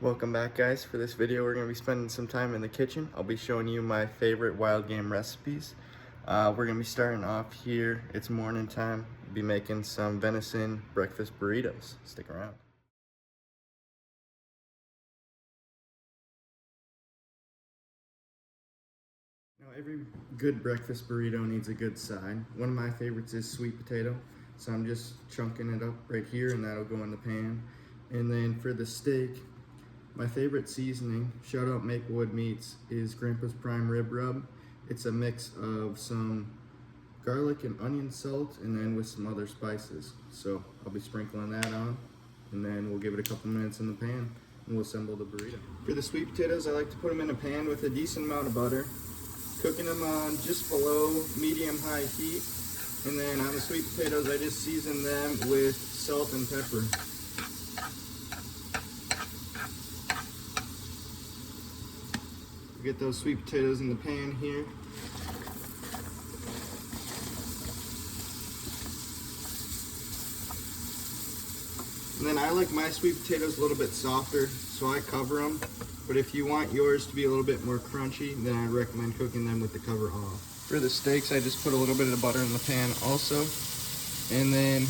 Welcome back, guys. For this video we're going to be spending some time in the kitchen. I'll be showing you my favorite wild game recipes. We're going to be starting off here. It's morning time. We'll be making some venison breakfast burritos. Stick around. Now, every good breakfast burrito needs a good side. One of my favorites is sweet potato, so I'm just chunking it up right here and that'll go in the pan. And then for the steak, my favorite seasoning, shout out Maplewood Meats, is Grandpa's Prime Rib Rub. It's a mix of some garlic and onion salt and then with some other spices. So I'll be sprinkling that on and then we'll give it a couple minutes in the pan and we'll assemble the burrito. For the sweet potatoes, I like to put them in a pan with a decent amount of butter, cooking them on just below medium-high heat. And then on the sweet potatoes, I just season them with salt and pepper. Get those sweet potatoes in the pan here. And then I like my sweet potatoes a little bit softer, so I cover them. But if you want yours to be a little bit more crunchy, then I recommend cooking them with the cover off. For the steaks, I just put a little bit of butter in the pan also. And then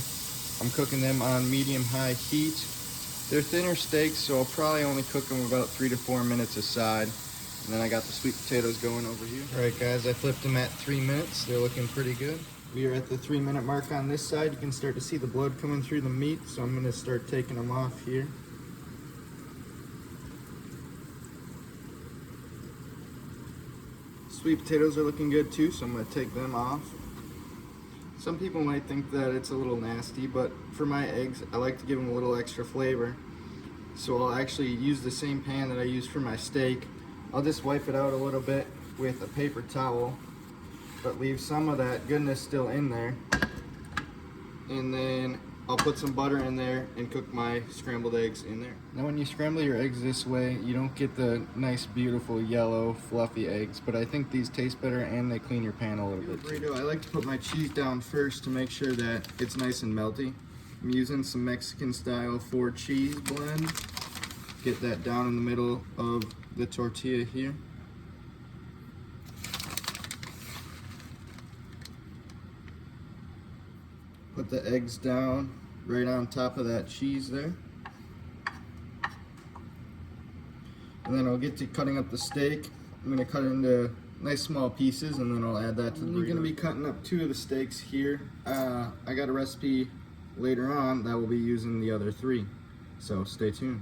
I'm cooking them on medium-high heat. They're thinner steaks, so I'll probably only cook them about 3 to 4 minutes aside. And then I got the sweet potatoes going over here. All right, guys, I flipped them at 3 minutes. They're looking pretty good. We are at the 3-minute mark on this side. You can start to see the blood coming through the meat, so I'm gonna start taking them off here. Sweet potatoes are looking good too, so I'm gonna take them off. Some people might think that it's a little nasty, but for my eggs, I like to give them a little extra flavor. So I'll actually use the same pan that I use for my steak. I'll just wipe it out a little bit with a paper towel, but leave some of that goodness still in there. And then I'll put some butter in there and cook my scrambled eggs in there. Now when you scramble your eggs this way, you don't get the nice, beautiful, yellow, fluffy eggs, but I think these taste better and they clean your pan a little bit too. I like to put my cheese down first to make sure that it's nice and melty. I'm using some Mexican style 4 cheese blend. Get that down in the middle of the tortilla here. Put the eggs down right on top of that cheese there. And then I'll get to cutting up the steak. I'm gonna cut it into nice small pieces and then I'll add that to the burrito. We're gonna be cutting up 2 of the steaks here. I got a recipe later on that will be using the other 3. So stay tuned.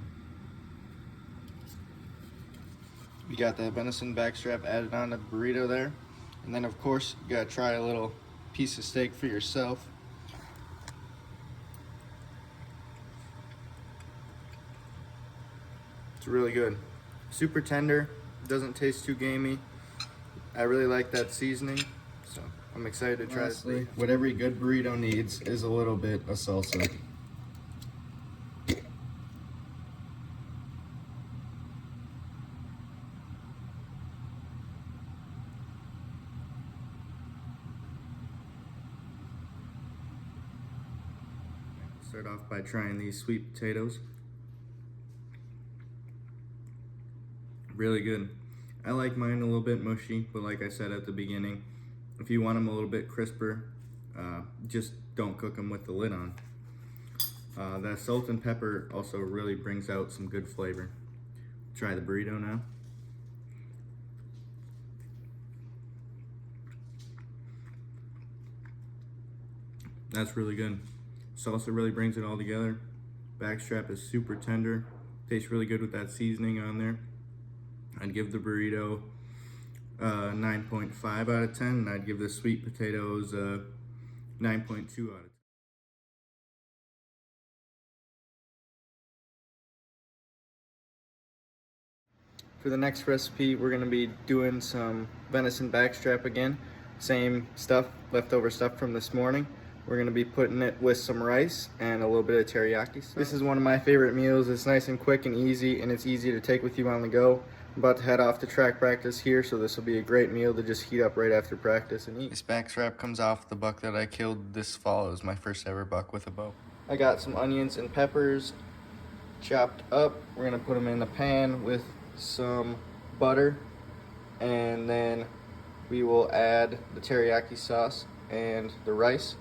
We got that venison backstrap added on the burrito there. And then of course, you gotta try a little piece of steak for yourself. It's really good. Super tender, doesn't taste too gamey. I really like that seasoning, so I'm excited to try this. What every good burrito needs is a little bit of salsa. Start off by trying these sweet potatoes. Really good. I like mine a little bit mushy, but like I said at the beginning, if you want them a little bit crisper, just don't cook them with the lid on. That salt and pepper also really brings out some good flavor. Try the burrito now. That's really good. Salsa really brings it all together. Backstrap is super tender. Tastes really good with that seasoning on there. I'd give the burrito 9.5 out of 10, and I'd give the sweet potatoes 9.2 out of 10. For the next recipe, we're going to be doing some venison backstrap again. Same stuff, leftover stuff from this morning. We're going to be putting it with some rice and a little bit of teriyaki sauce. This is one of my favorite meals. It's nice and quick and easy, and it's easy to take with you on the go. I'm about to head off to track practice here, so this will be a great meal to just heat up right after practice and eat. This backstrap comes off the buck that I killed this fall. It was my first ever buck with a bow. I got some onions and peppers, chopped up. We're gonna put them in the pan with some butter, and then we will add the teriyaki sauce and the rice.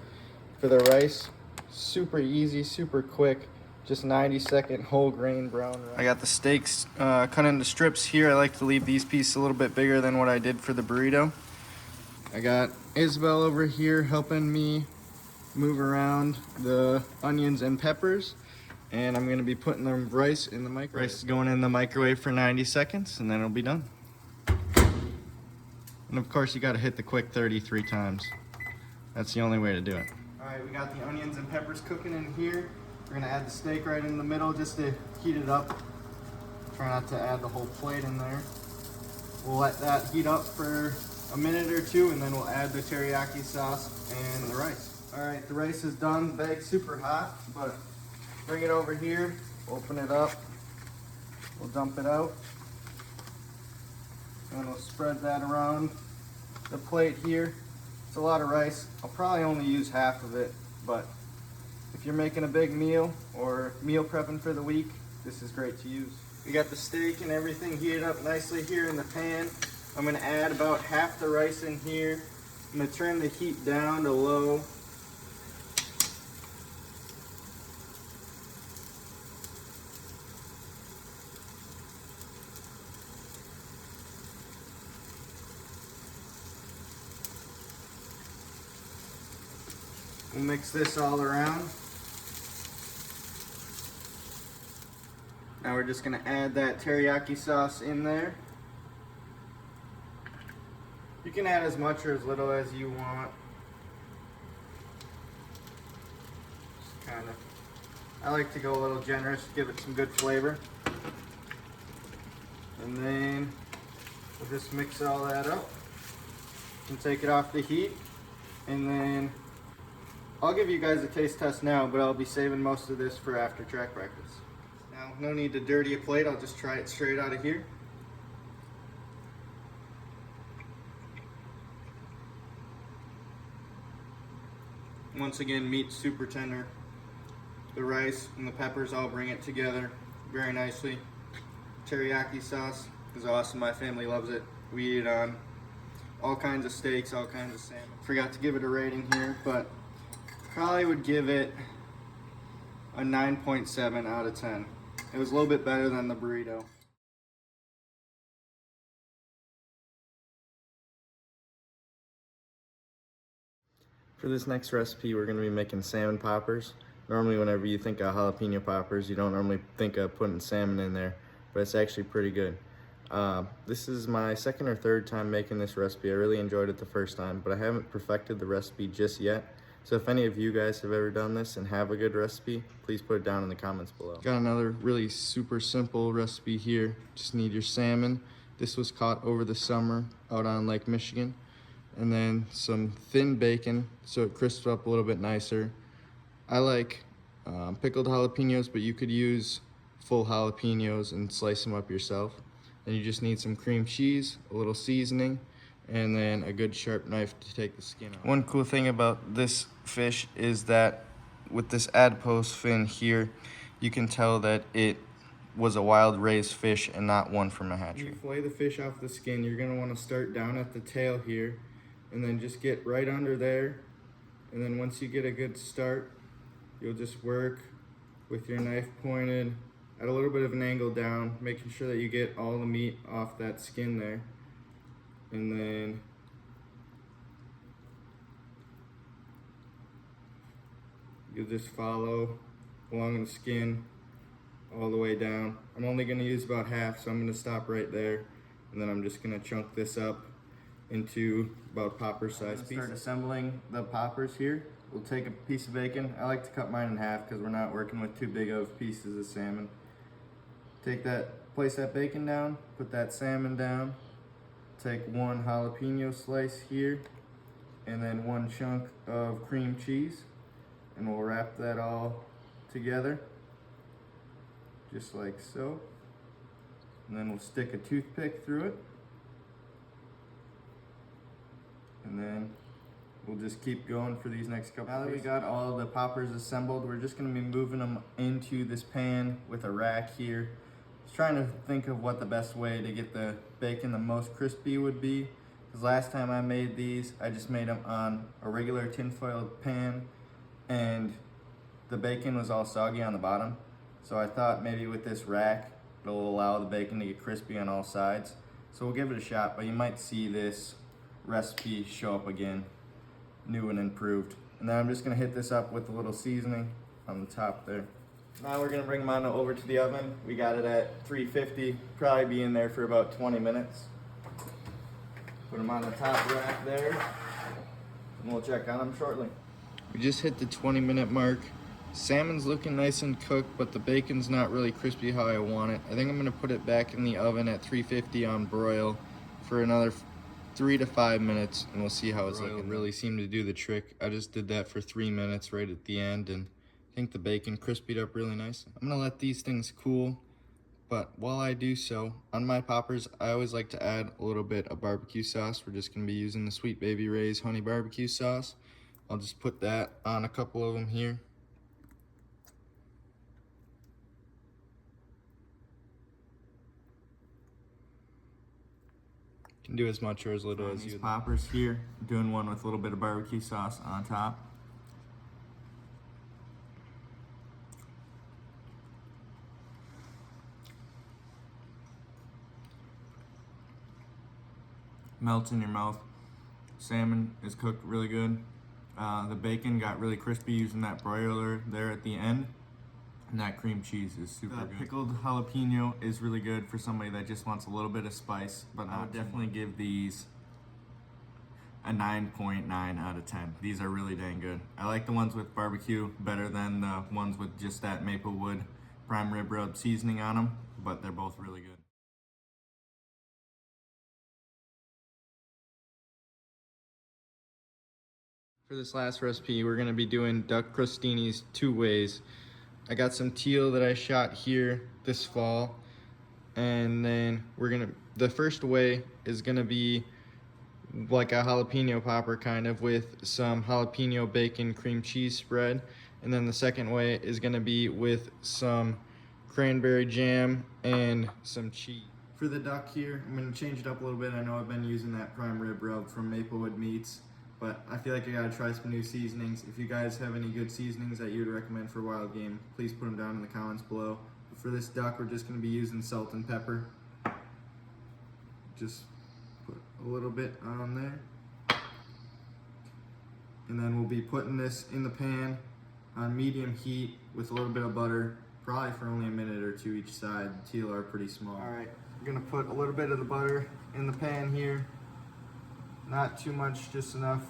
For the rice, super easy, super quick, just 90-second whole grain brown rice. I got the steaks cut into strips here. I like to leave these pieces a little bit bigger than what I did for the burrito. I got Isabel over here helping me move around the onions and peppers, and I'm gonna be putting the rice in the microwave. Rice is going in the microwave for 90 seconds, and then it'll be done. And of course, you gotta hit the quick 33 times. That's the only way to do it. All right, we got the onions and peppers cooking in here. We're gonna add the steak right in the middle just to heat it up. Try not to add the whole plate in there. We'll let that heat up for a minute or two, and then we'll add the teriyaki sauce and the rice. All right, the rice is done. The bag's super hot, but bring it over here, open it up. We'll dump it out. And we'll spread that around the plate here. It's a lot of rice. I'll probably only use half of it, but if you're making a big meal or meal prepping for the week, this is great to use. We got the steak and everything heated up nicely here in the pan. I'm gonna add about half the rice in here. I'm gonna turn the heat down to low. We'll mix this all around. Now we're just gonna add that teriyaki sauce in there. You can add as much or as little as you want. Just kind of, I like to go a little generous, give it some good flavor. And then we'll just mix all that up and take it off the heat. And then I'll give you guys a taste test now, but I'll be saving most of this for after track practice. Now, no need to dirty a plate. I'll just try it straight out of here. Once again, meat super tender. The rice and the peppers all bring it together very nicely. Teriyaki sauce is awesome. My family loves it. We eat it on all kinds of steaks, all kinds of salmon. Forgot to give it a rating here, but probably would give it a 9.7 out of 10. It was a little bit better than the burrito. For this next recipe, we're gonna be making salmon poppers. Normally, whenever you think of jalapeno poppers, you don't normally think of putting salmon in there, but it's actually pretty good. This is my second or third time making this recipe. I really enjoyed it the first time, but I haven't perfected the recipe just yet. So if any of you guys have ever done this and have a good recipe, please put it down in the comments below. Got another really super simple recipe here. Just need your salmon. This was caught over the summer out on Lake Michigan. And then some thin bacon so it crisps up a little bit nicer. I like pickled jalapenos, but you could use full jalapenos and slice them up yourself. And you just need some cream cheese, a little seasoning, and then a good sharp knife to take the skin off. One cool thing about this fish is that with this adipose fin here, you can tell that it was a wild raised fish and not one from a hatchery. When you fillet the fish off the skin, you're gonna wanna start down at the tail here, and then just get right under there. And then once you get a good start, you'll just work with your knife pointed at a little bit of an angle down, making sure that you get all the meat off that skin there. And then you'll just follow along the skin all the way down. I'm only gonna use about half, so I'm gonna stop right there. And then I'm just gonna chunk this up into about popper size pieces. Start assembling the poppers here. We'll take a piece of bacon. I like to cut mine in half because we're not working with too big of pieces of salmon. Take that, place that bacon down, put that salmon down, take one jalapeno slice here, and then one chunk of cream cheese, and we'll wrap that all together, just like so. And then we'll stick a toothpick through it. And then we'll just keep going for these next couple. Now that we got all the poppers assembled, we're just gonna be moving them into this pan with a rack here. I was trying to think of what the best way to get the bacon the most crispy would be. Because last time I made these, I just made them on a regular tinfoil pan and the bacon was all soggy on the bottom. So I thought maybe with this rack, it'll allow the bacon to get crispy on all sides. So we'll give it a shot, but you might see this recipe show up again, new and improved. And then I'm just gonna hit this up with a little seasoning on the top there. Now we're gonna bring them on over to the oven. We got it at 350, probably be in there for about 20 minutes. Put them on the top rack there, and we'll check on them shortly. We just hit the 20-minute mark. Salmon's looking nice and cooked, but the bacon's not really crispy how I want it. I think I'm gonna put it back in the oven at 350 on broil for another 3 to 5 minutes, and we'll see how it's looking. It really seemed to do the trick. I just did that for 3 minutes right at the end, and I think the bacon crispied up really nice. I'm gonna let these things cool, but while I do so, on my poppers, I always like to add a little bit of barbecue sauce. We're just gonna be using the Sweet Baby Ray's honey barbecue sauce. I'll just put that on a couple of them here. Can do as much or as little as you. These poppers here, doing one with a little bit of barbecue sauce on top. Melts in your mouth. Salmon is cooked really good. The bacon got really crispy using that broiler there at the end. And that cream cheese is super good. Pickled jalapeno is really good for somebody that just wants a little bit of spice, but I would definitely give these a 9.9 out of 10. These are really dang good. I like the ones with barbecue better than the ones with just that Maplewood prime rib rub seasoning on them, but they're both really good. For this last recipe, we're gonna be doing duck crostinis 2 ways. I got some teal that I shot here this fall, and then the first way is gonna be like a jalapeno popper kind of with some jalapeno bacon cream cheese spread, and then the second way is gonna be with some cranberry jam and some cheese. For the duck here, I'm gonna change it up a little bit. I know I've been using that prime rib rub from Maplewood Meats, but I feel like I gotta try some new seasonings. If you guys have any good seasonings that you would recommend for wild game, please put them down in the comments below. But for this duck, we're just gonna be using salt and pepper. Just put a little bit on there. And then we'll be putting this in the pan on medium heat with a little bit of butter, probably for only a minute or 2 each side. The teal are pretty small. All right, we're gonna put a little bit of the butter in the pan here. Not too much, just enough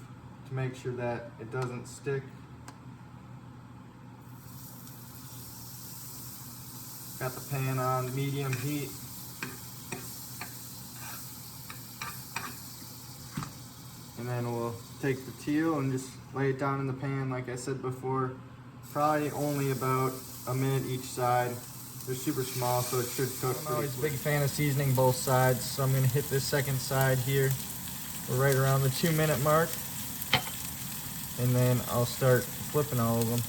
to make sure that it doesn't stick. Got the pan on medium heat. And then we'll take the teal and just lay it down in the pan like I said before. Probably only about a minute each side. They're super small, so it should cook. I'm always a big fan of seasoning both sides, so I'm gonna hit this second side here. We're right around the 2-minute mark, and then I'll start flipping all of them.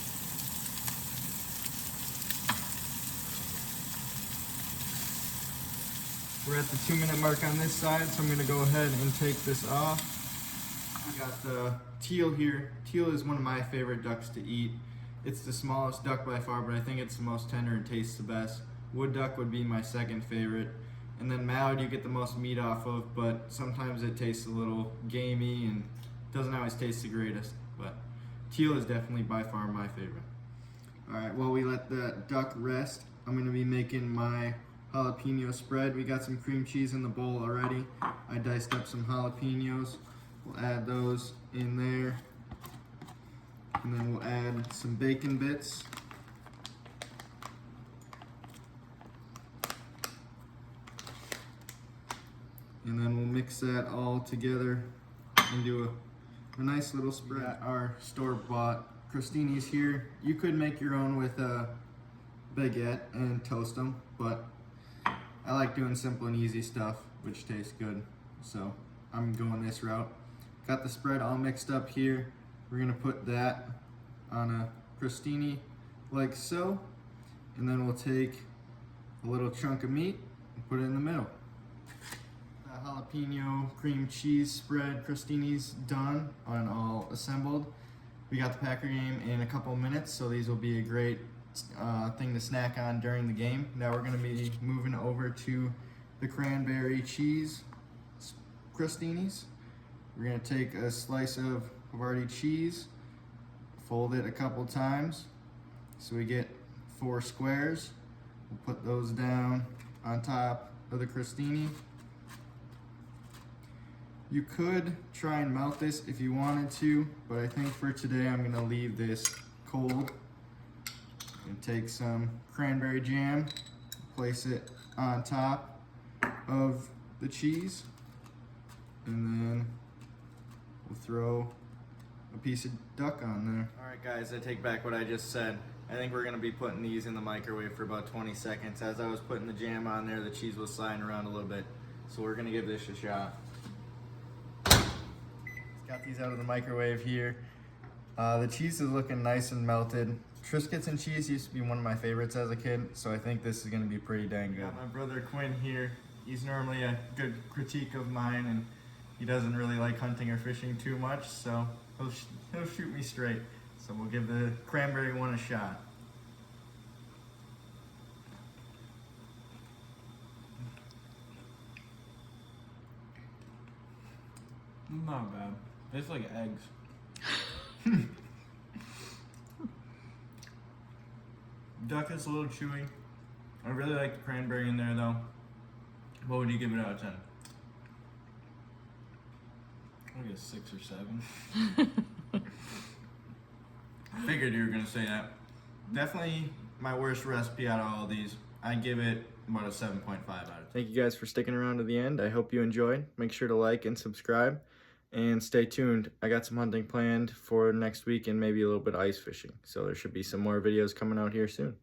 We're at the 2-minute mark on this side, so I'm gonna go ahead and take this off. I got the teal here. Teal is one of my favorite ducks to eat. It's the smallest duck by far, but I think it's the most tender and tastes the best. Wood duck would be my second favorite. And then mallard you get the most meat off of, but sometimes it tastes a little gamey and doesn't always taste the greatest. But teal is definitely by far my favorite. All right, while we let the duck rest, I'm gonna be making my jalapeno spread. We got some cream cheese in the bowl already. I diced up some jalapenos. We'll add those in there. And then we'll add some bacon bits. And then we'll mix that all together into a nice little spread. We got our store-bought crostinis here. You could make your own with a baguette and toast them, but I like doing simple and easy stuff, which tastes good. So I'm going this route. Got the spread all mixed up here. We're gonna put that on a crostini like so, and then we'll take a little chunk of meat and put it in the middle. The jalapeno cream cheese spread crostini's done and all assembled. We got the Packer game in a couple minutes, so these will be a great thing to snack on during the game. Now we're going to be moving over to the cranberry cheese crostinis. We're going to take a slice of Havarti cheese, fold it a couple times so we get 4 squares. We'll put those down on top of the crostini. You could try and melt this if you wanted to, but I think for today I'm gonna leave this cold. And take some cranberry jam, place it on top of the cheese, and then we'll throw a piece of duck on there. All right guys, I take back what I just said. I think we're gonna be putting these in the microwave for about 20 seconds. As I was putting the jam on there, the cheese was sliding around a little bit. So we're gonna give this a shot. Got these out of the microwave here. The cheese is looking nice and melted. Triscuits and cheese used to be one of my favorites as a kid, so I think this is gonna be pretty dang good. Got my brother Quinn here. He's normally a good critique of mine, and he doesn't really like hunting or fishing too much, so he'll shoot me straight. So we'll give the cranberry one a shot. Not bad. Tastes like eggs. Duck is a little chewy. I really like the cranberry in there though. What would you give it out of 10? I guess 6 or 7. Figured you were gonna say that. Definitely my worst recipe out of all of these. I give it about a 7.5 out of 10. Thank you guys for sticking around to the end. I hope you enjoyed. Make sure to like and subscribe. And stay tuned. I got some hunting planned for next week and maybe a little bit of ice fishing. So there should be some more videos coming out here soon.